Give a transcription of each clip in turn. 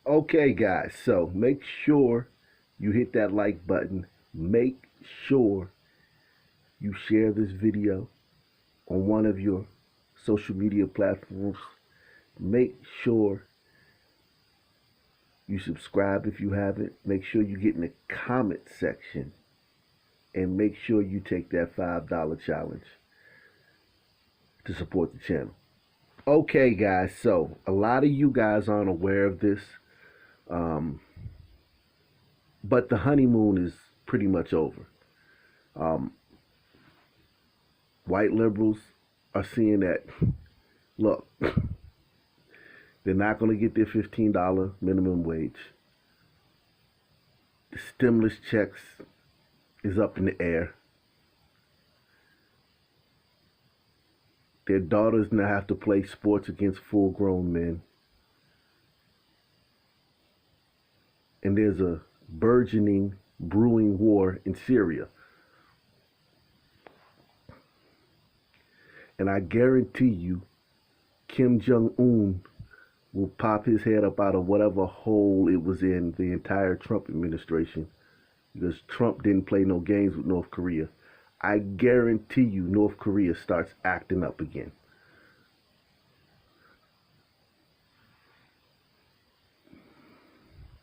Okay, guys, so make sure you hit that like button. Make sure you share this video on one of your social media platforms. Make sure you subscribe if you haven't. Make sure you get in the comment section and make sure you take that $5 challenge to support the channel. Okay, guys, so a lot of you guys aren't aware of this, but the honeymoon is pretty much over. White liberals are seeing that, look, they're not going to get their $15 minimum wage. The stimulus checks is up in the air. Their daughters now have to play sports against full-grown men. And there's a burgeoning, brewing war in Syria. And I guarantee you, Kim Jong-un will pop his head up out of whatever hole it was in the entire Trump administration, because Trump didn't play no games with North Korea. I guarantee you North Korea starts acting up again.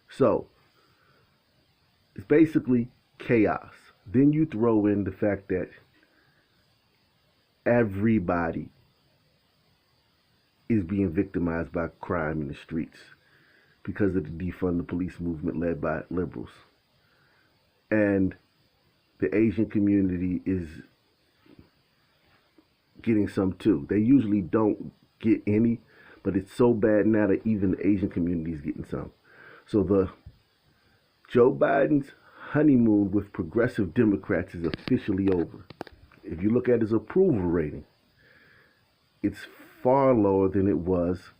So, it's basically chaos. Then you throw in the fact that everybody is being victimized by crime in the streets because of the defund the police movement led by liberals. And the Asian community is getting some too. They usually don't get any, but it's so bad now that even the Asian community is getting some. So the Joe Biden's honeymoon with progressive Democrats is officially over. If you look at his approval rating, it's far lower than it was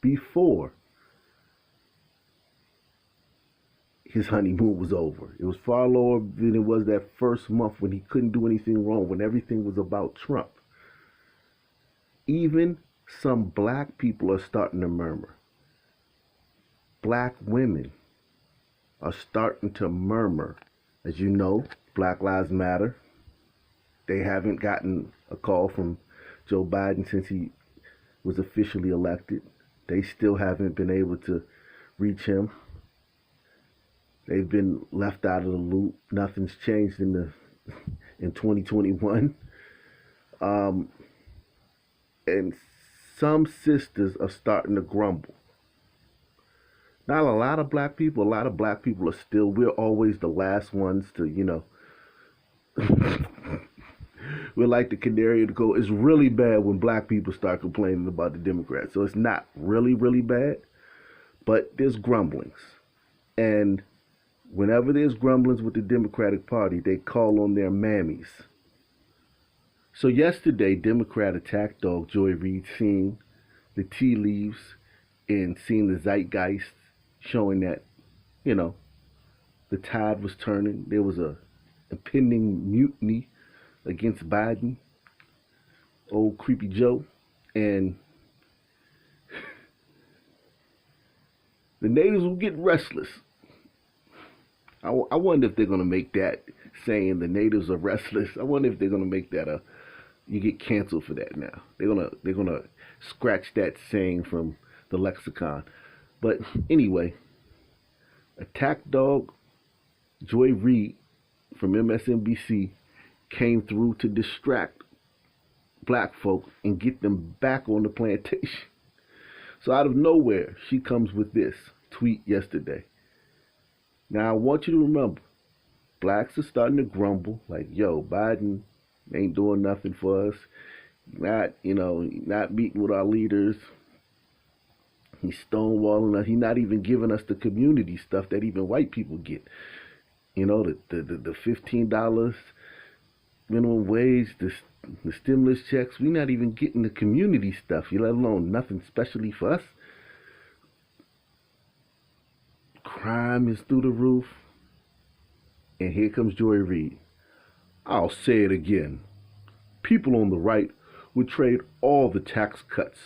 before his honeymoon was over. It was far lower than it was that first month when he couldn't do anything wrong, when everything was about Trump. Even some black people are starting to murmur. Black women are starting to murmur. As you know, Black Lives Matter. They haven't gotten a call from Joe Biden since he was officially elected. They still haven't been able to reach him. They've been left out of the loop. Nothing's changed in 2021. And some sisters are starting to grumble. Not a lot of black people. A lot of black people are still, we're always the last ones to, we're like the canary in the coal. It's really bad when black people start complaining about the Democrats. So it's not really, really bad, but there's grumblings. And whenever there's grumblings with the Democratic Party, they call on their mammies. So yesterday, Democrat attack dog Joy Reid, seeing the tea leaves and seeing the zeitgeist showing that, the tide was turning. There was a impending mutiny against Biden, old creepy Joe, and the natives will get restless. I wonder if they're going to make that saying, the natives are restless. I wonder if they're going to make that you get canceled for that now. They're gonna scratch that saying from the lexicon. But anyway, attack dog Joy Reid from MSNBC came through to distract black folk and get them back on the plantation. So out of nowhere, she comes with this tweet yesterday. Now I want you to remember, blacks are starting to grumble like, yo, Biden ain't doing nothing for us. Not meeting with our leaders. He's stonewalling us. He's not even giving us the community stuff that even white people get. The $15 minimum wage, the stimulus checks. We're not even getting the community stuff, let alone nothing specially for us. Crime is through the roof. And here comes Joy Reid. I'll say it again. People on the right would trade all the tax cuts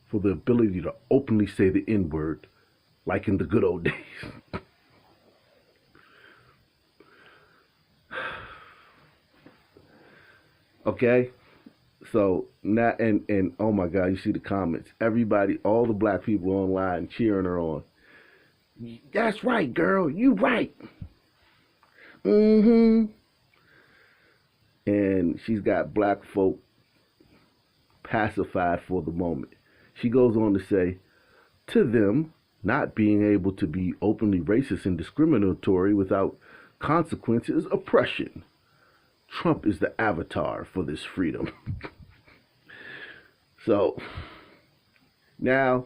for the ability to openly say the N-word like in the good old days. Okay? So now, and oh my God, you see the comments. Everybody, all the black people online cheering her on. That's right, girl. You right. Mm-hmm. And she's got black folk pacified for the moment. She goes on to say, to them, not being able to be openly racist and discriminatory without consequences is oppression. Trump is the avatar for this freedom. So now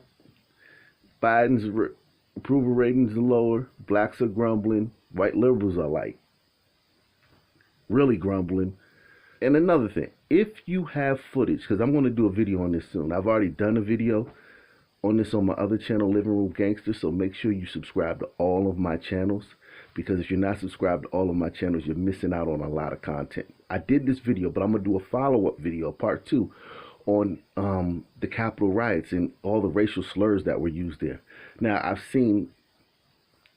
Biden's approval ratings are lower, blacks are grumbling, white liberals are like really grumbling. And another thing, if you have footage, because I'm going to do a video on this soon. I've already done a video on this on my other channel, Living Room Gangster, so make sure you subscribe to all of my channels, because if you're not subscribed to all of my channels, you're missing out on a lot of content. I did this video, but I'm going to do a follow-up video, part 2, on the Capitol riots and all the racial slurs that were used there. Now, I've seen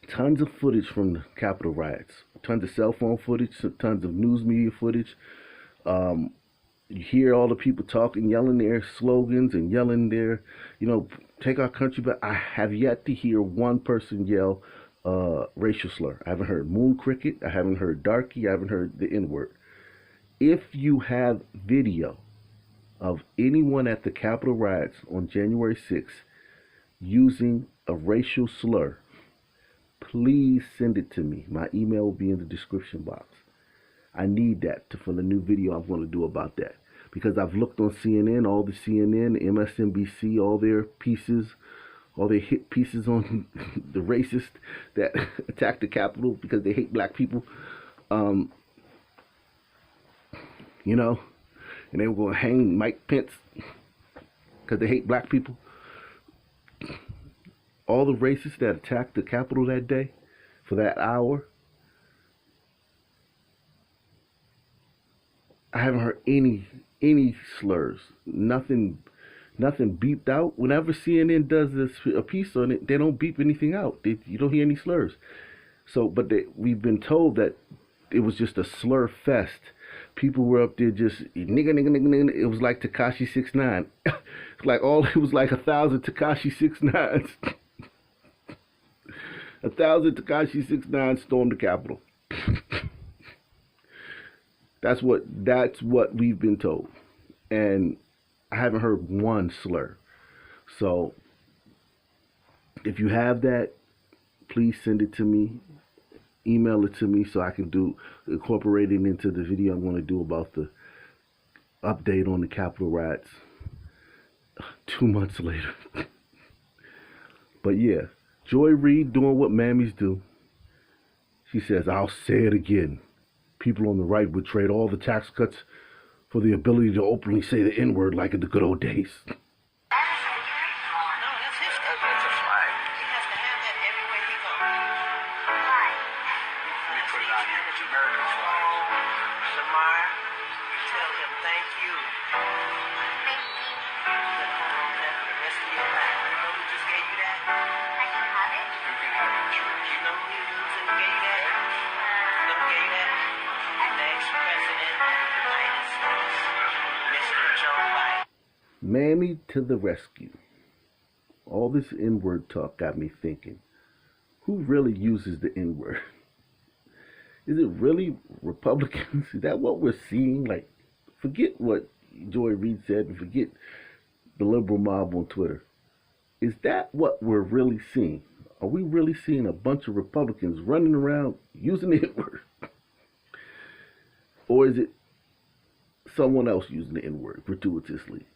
tons of footage from the Capitol riots, tons of cell phone footage, tons of news media footage. You hear all the people talking, yelling their slogans and yelling their, take our country back. I have yet to hear one person yell racial slur. I haven't heard moon cricket. I haven't heard darky. I haven't heard the N-word. If you have video of anyone at the Capitol riots on January 6th using a racial slur, please send it to me. My email will be in the description box. I need that for the new video I'm going to do about that. Because I've looked on CNN, all the CNN, MSNBC, all their pieces, all their hit pieces on the racists that attack the Capitol because they hate black people. And they were going to hang Mike Pence because they hate black people. All the racists that attacked the Capitol that day for that hour, I haven't heard any slurs, nothing beeped out. Whenever CNN does a piece on it, they don't beep anything out. You don't hear any slurs. So, but we've been told that it was just a slur fest. People were up there just nigga, nigga, nigga, nigga. It was like Tekashi 6ix9ine. It was like 1,000 Tekashi 6ix9ines. 1,000 Tekashi 6ix9ine stormed the Capitol. That's what we've been told, and I haven't heard one slur. So if you have that, please send it to me, email it to me so I can incorporate it into the video I'm going to do about the update on the Capitol riots 2 months later. But yeah, Joy Reid doing what mammies do. She says, "I'll say it again. People on the right would trade all the tax cuts for the ability to openly say the N-word like in the good old days." Mammy to the rescue. All this N-word talk got me thinking, who really uses the N-word? Is it really Republicans? Is that what we're seeing? Like, forget what Joy Reid said and forget the liberal mob on Twitter. Is that what we're really seeing? Are we really seeing a bunch of Republicans running around using the N-word? Or is it someone else using the N-word gratuitously?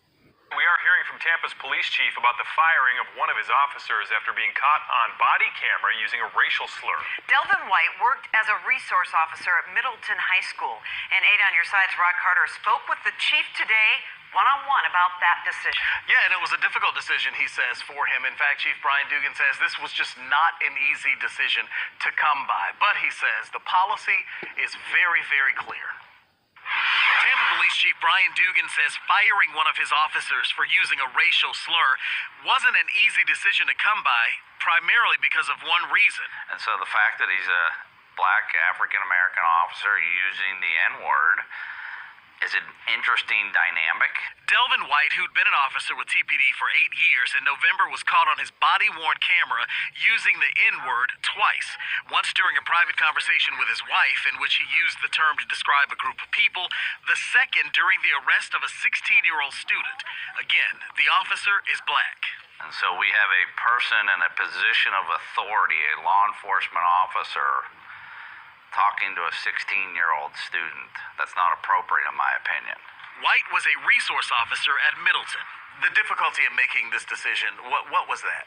Tampa's police chief about the firing of one of his officers after being caught on body camera using a racial slur. Delvin White worked as a resource officer at Middleton High School. And 8 on Your Side's Rock Carter spoke with the chief today, one-on-one, about that decision. Yeah, and it was a difficult decision, he says, for him. In fact, Chief Brian Dugan says this was just not an easy decision to come by. But he says the policy is very, very clear. Tampa Police Chief Brian Dugan says firing one of his officers for using a racial slur wasn't an easy decision to come by. primarily because of one reason. And so the fact that he's a black African-American officer using the N-word is an interesting dynamic. Delvin White, who'd been an officer with TPD for 8 years, in November was caught on his body-worn camera using the N-word twice. Once during a private conversation with his wife, in which he used the term to describe a group of people. The second during the arrest of a 16-year-old student. Again, the officer is black. And so we have a person in a position of authority, a law enforcement officer, talking to a 16-year-old student. That's not appropriate in my opinion. White was a resource officer at Middleton. The difficulty in making this decision, what was that?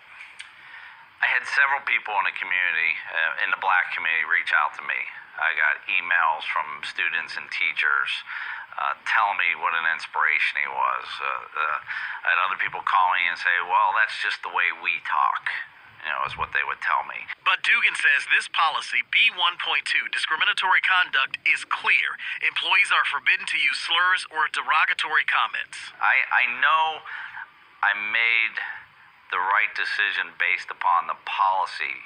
I had several people in the community, in the black community, reach out to me. I got emails from students and teachers telling me what an inspiration he was. I had other people call me and say, well, that's just the way we talk. Is what they would tell me. But Dugan says this policy, B1.2, discriminatory conduct, is clear. Employees are forbidden to use slurs or derogatory comments. I know I made the right decision based upon the policy,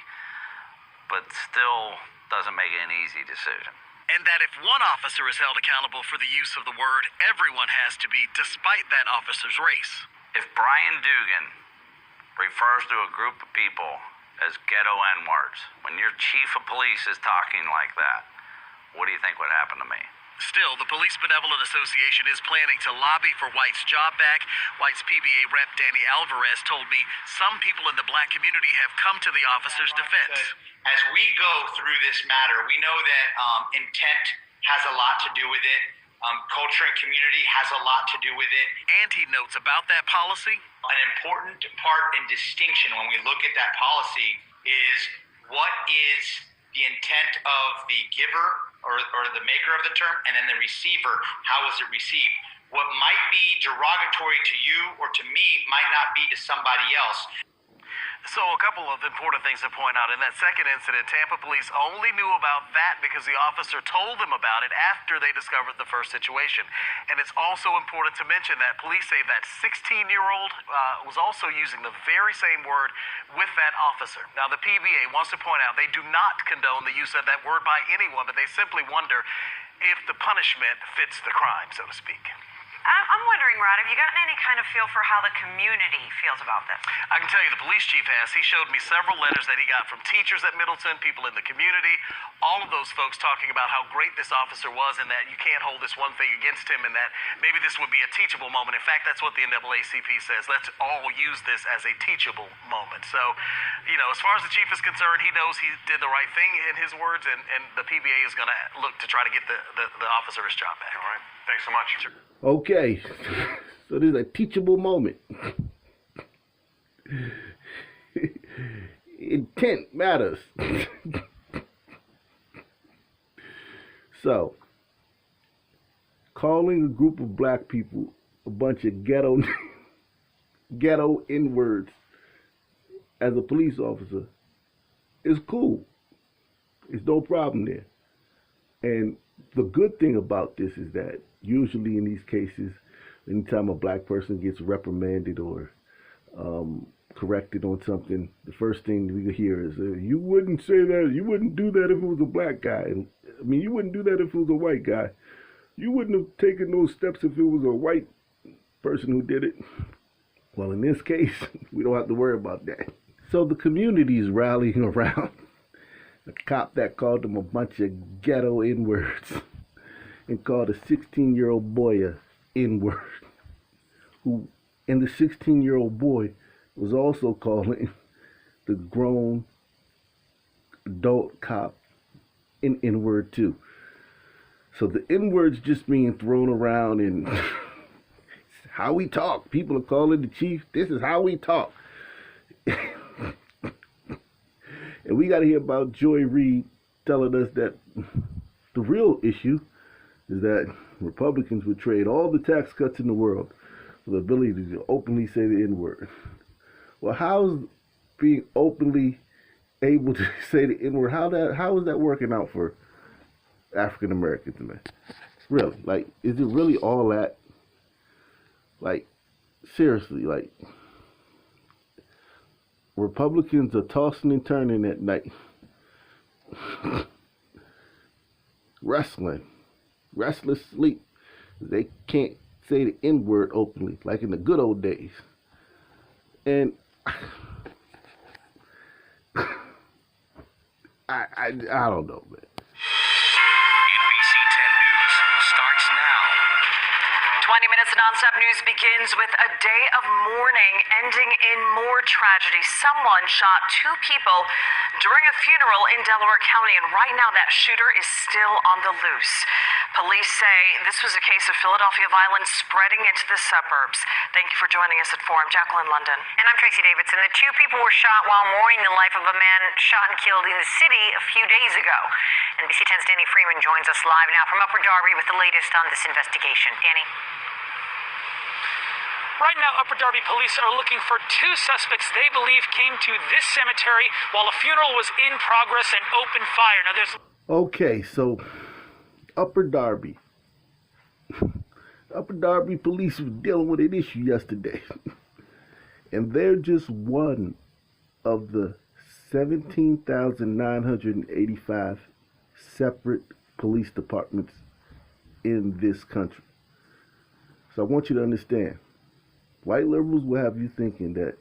but still doesn't make it an easy decision. And that if one officer is held accountable for the use of the word, everyone has to be, despite that officer's race. If Brian Dugan refers to a group of people as ghetto N-words, when your chief of police is talking like that, what do you think would happen to me? Still, the Police Benevolent Association is planning to lobby for White's job back. White's PBA rep Danny Alvarez told me some people in the black community have come to the officer's defense. As we go through this matter, we know that intent has a lot to do with it. Culture and community has a lot to do with it. And he notes about that policy, an important part and distinction when we look at that policy is what is the intent of the giver or the maker of the term, and then the receiver, how was it received? What might be derogatory to you or to me might not be to somebody else. So a couple of important things to point out. In that second incident, Tampa police only knew about that because the officer told them about it after they discovered the first situation. And it's also important to mention that police say that 16-year-old was also using the very same word with that officer. Now, the PBA wants to point out they do not condone the use of that word by anyone, but they simply wonder if the punishment fits the crime, so to speak. I'm wondering, Rod, have you gotten any kind of feel for how the community feels about this? I can tell you the police chief has. He showed me several letters that he got from teachers at Middleton, people in the community, all of those folks talking about how great this officer was and that you can't hold this one thing against him and that maybe this would be a teachable moment. In fact, that's what the NAACP says. Let's all use this as a teachable moment. So, as far as the chief is concerned, he knows he did the right thing in his words, and the PBA is going to look to try to get the officer his job back. All right. Thanks so much. Okay, so this is a teachable moment. Intent matters. So, calling a group of black people a bunch of ghetto N-words as a police officer is cool. There's no problem there. And the good thing about this is that usually in these cases, anytime a black person gets reprimanded or corrected on something, the first thing we hear is, you wouldn't say that, you wouldn't do that if it was a black guy. You wouldn't do that if it was a white guy. You wouldn't have taken those steps if it was a white person who did it. Well, in this case, we don't have to worry about that. So the community is rallying around a cop that called them a bunch of ghetto N-words and called a 16-year-old boy a N-word. And the 16-year-old boy was also calling the grown adult cop an N-word too. So the N-word's just being thrown around and how we talk. People are calling the chief, this is how we talk. And we got to hear about Joy Reid telling us that the real issue is that Republicans would trade all the tax cuts in the world for the ability to openly say the N-word. Well, how's being openly able to say the N-word, how is that working out for African Americans, man? Really, is it really all that? Seriously, Republicans are tossing and turning at night. Restless sleep. They can't say the N-word openly like in the good old days. And I don't know, man. NBC 10 News starts now. 20 minutes of nonstop news begins with a day of mourning ending in more tragedy. Someone shot 2 people during a funeral in Delaware County, and right now that shooter is still on the loose. Police say this was a case of Philadelphia violence spreading into the suburbs. Thank you for joining us at Forum. Jacqueline London. And I'm Tracy Davidson. The 2 people were shot while mourning the life of a man shot and killed in the city a few days ago. NBC 10's Danny Freeman joins us live now from Upper Darby with the latest on this investigation. Danny? Right now, Upper Darby police are looking for 2 suspects they believe came to this cemetery while a funeral was in progress and opened fire. Now, there's... Okay, so Upper Darby. Upper Darby police were dealing with an issue yesterday. And they're just one of the 17,985 separate police departments in this country. So I want you to understand, white liberals will have you thinking that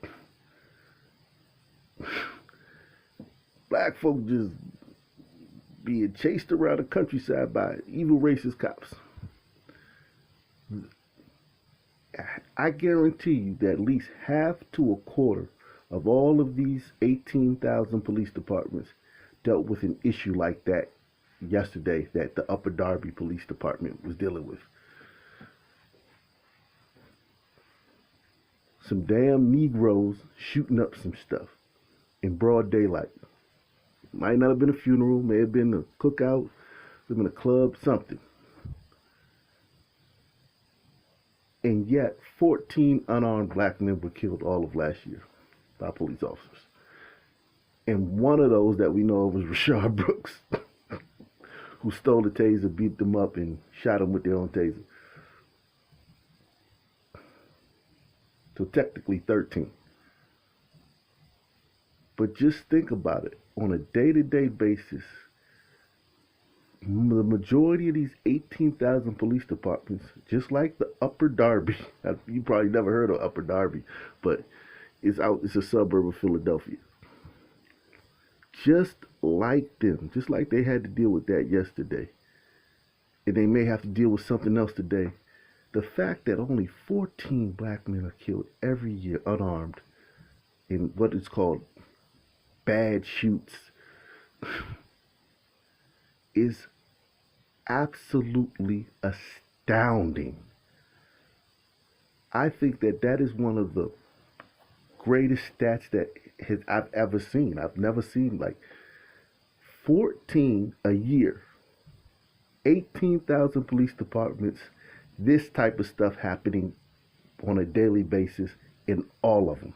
black folk just being chased around the countryside by evil racist cops. I guarantee you that at least half to a quarter of all of these 18,000 police departments dealt with an issue like that yesterday that the Upper Darby Police Department was dealing with. Some damn Negroes shooting up some stuff in broad daylight. Might not have been a funeral, may have been a cookout, may have been a club, something. And yet, 14 unarmed black men were killed all of last year by police officers. And one of those that we know of was Rashard Brooks, who stole a taser, beat them up, and shot them with their own taser. So technically 13. But just think about it. On a day-to-day basis, the majority of these 18,000 police departments, just like the Upper Darby, you probably never heard of Upper Darby, but it's a suburb of Philadelphia. Just like them, just like they had to deal with that yesterday, and they may have to deal with something else today, the fact that only 14 black men are killed every year unarmed in what is called bad shoots is absolutely astounding. I think that is one of the greatest stats that I've ever seen. I've never seen like 14 a year, 18,000 police departments, this type of stuff happening on a daily basis in all of them.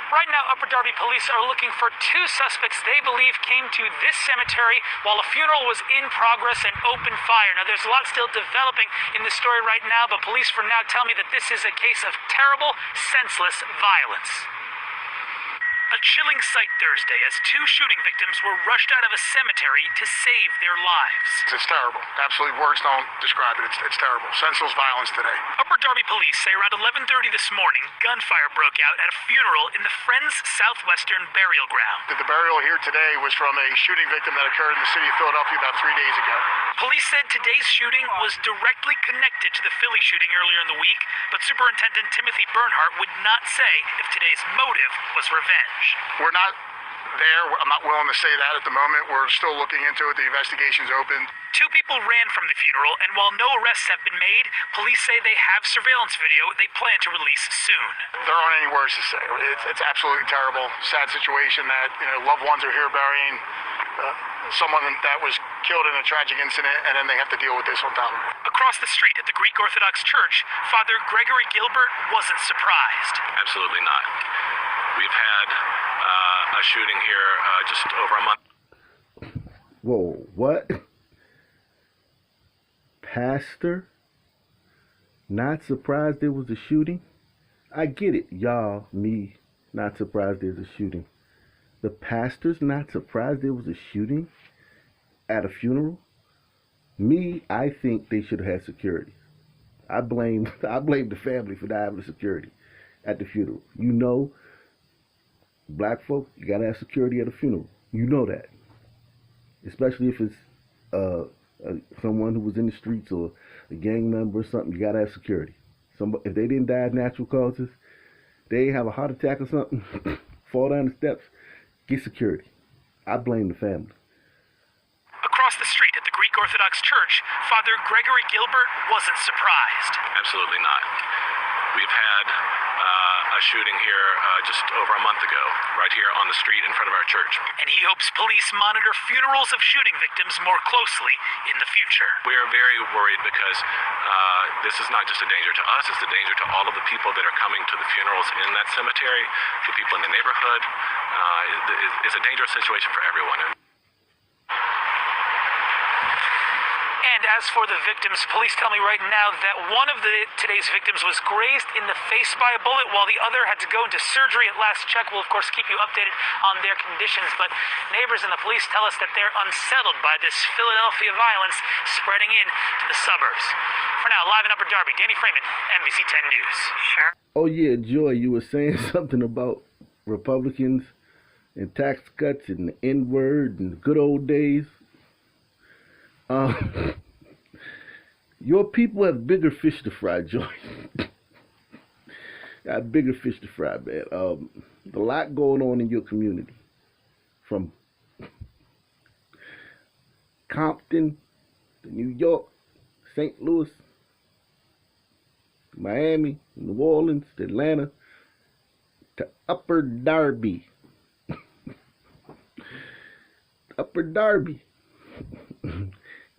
Right now, Upper Darby police are looking for 2 suspects they believe came to this cemetery while a funeral was in progress and opened fire. Now, there's a lot still developing in the story right now, but police for now tell me that this is a case of terrible, senseless violence. A chilling sight Thursday as 2 shooting victims were rushed out of a cemetery to save their lives. It's terrible. Absolutely, words don't describe it. It's terrible. Senseless violence today. Upper Darby police say around 11:30 this morning, gunfire broke out at a funeral in the Friends Southwestern Burial Ground. The burial here today was from a shooting victim that occurred in the city of Philadelphia about 3 days ago. Police said today's shooting was directly connected to the Philly shooting earlier in the week, but Superintendent Timothy Bernhardt would not say if today's motive was revenge. We're not there. I'm not willing to say that at the moment. We're still looking into it. The investigation's open. 2 people ran from the funeral, and while no arrests have been made, police say they have surveillance video they plan to release soon. There aren't any words to say. It's absolutely terrible, sad situation that loved ones are here burying someone that was killed in a tragic incident, and then they have to deal with this on top of it. Across the street at the Greek Orthodox Church, Father Gregory Gilbert wasn't surprised. Absolutely not. We've had a shooting here just over a month. Whoa, what? Pastor? Not surprised there was a shooting? I get it. Y'all, me, not surprised there's a shooting. The pastor's not surprised there was a shooting at a funeral. Me, I think they should have had security. I blame the family for not having security at the funeral. You know, black folk, you gotta have security at a funeral. You know that, especially if it's someone who was in the streets or a gang member or something. You gotta have security. If they didn't die of natural causes, they have a heart attack or something, fall down the steps, get security. I blame the family. Across the street at the Greek Orthodox Church, Father Gregory Gilbert wasn't surprised. Absolutely not. We've had a shooting here just over a month ago, right here on the street in front of our church. And he hopes police monitor funerals of shooting victims more closely in the future. We are very worried because this is not just a danger to us, it's a danger to all of the people that are coming to the funerals in that cemetery, the people in the neighborhood. It's a dangerous situation for everyone. And as for the victims, police tell me right now that one of today's victims was grazed in the face by a bullet, while the other had to go into surgery at last check. We'll, of course, keep you updated on their conditions, but neighbors and the police tell us that they're unsettled by this Philadelphia violence spreading into the suburbs. For now, live in Upper Darby, Danny Freeman, NBC 10 News. Sure. Oh yeah, Joy, you were saying something about Republicans and tax cuts and the N-word and the good old days. Your people have bigger fish to fry, Joy. Got bigger fish to fry, man. A lot going on in your community. From Compton to New York, St. Louis, Miami, New Orleans, to Atlanta, to Upper Darby. Upper Darby.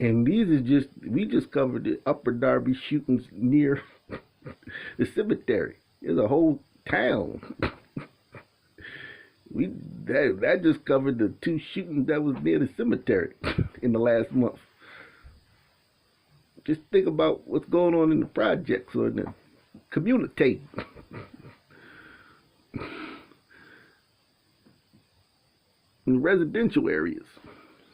And we just covered the Upper Darby shootings near the cemetery. There's a whole town. That just covered the 2 shootings that was near the cemetery in the last month. Just think about what's going on in the projects or in the community. In the residential areas.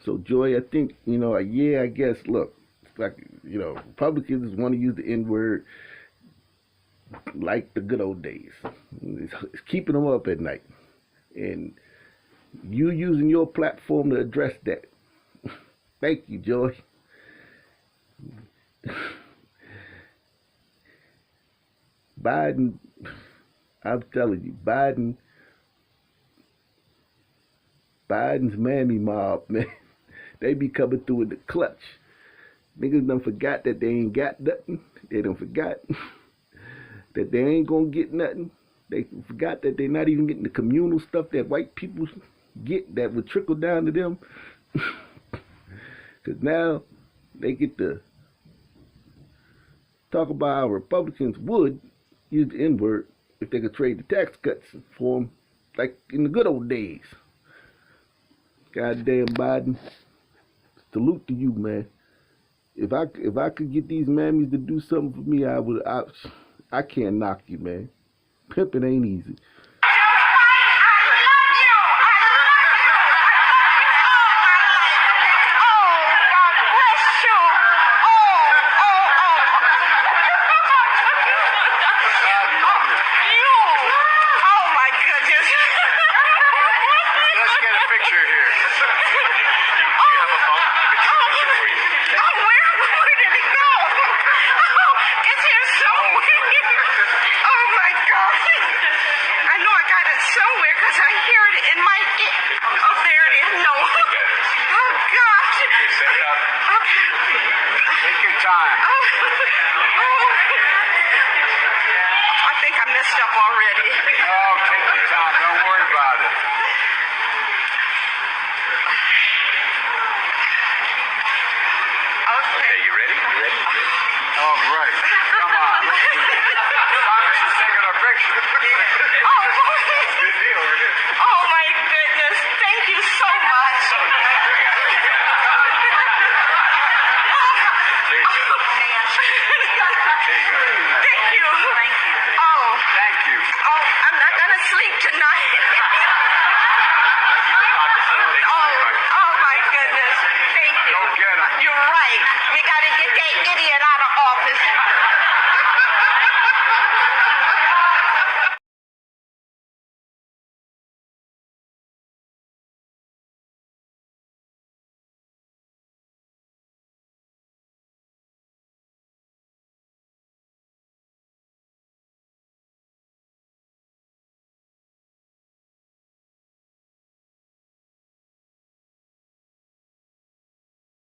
So, Joy, I think, I guess, look, it's like, Republicans want to use the N-word like the good old days. It's keeping them up at night. And you using your platform to address that. Thank you, Joy. Biden, I'm telling you, Biden's mammy mob, man. They be coming through with the clutch. Niggas done forgot that they ain't got nothing. They done forgot that they ain't gonna get nothing. They forgot that they're not even getting the communal stuff that white people get that would trickle down to them. Because now they get to talk about how Republicans would use the N-word if they could trade the tax cuts for them, like in the good old days. Goddamn Biden. Salute to you, man. If I could get these mammies to do something for me, I can't knock you, man. Pimping ain't easy. Thank you. I'm not gonna sleep tonight. Oh my goodness. Thank you. Go get him. You're right. We gotta get that idiot out of office.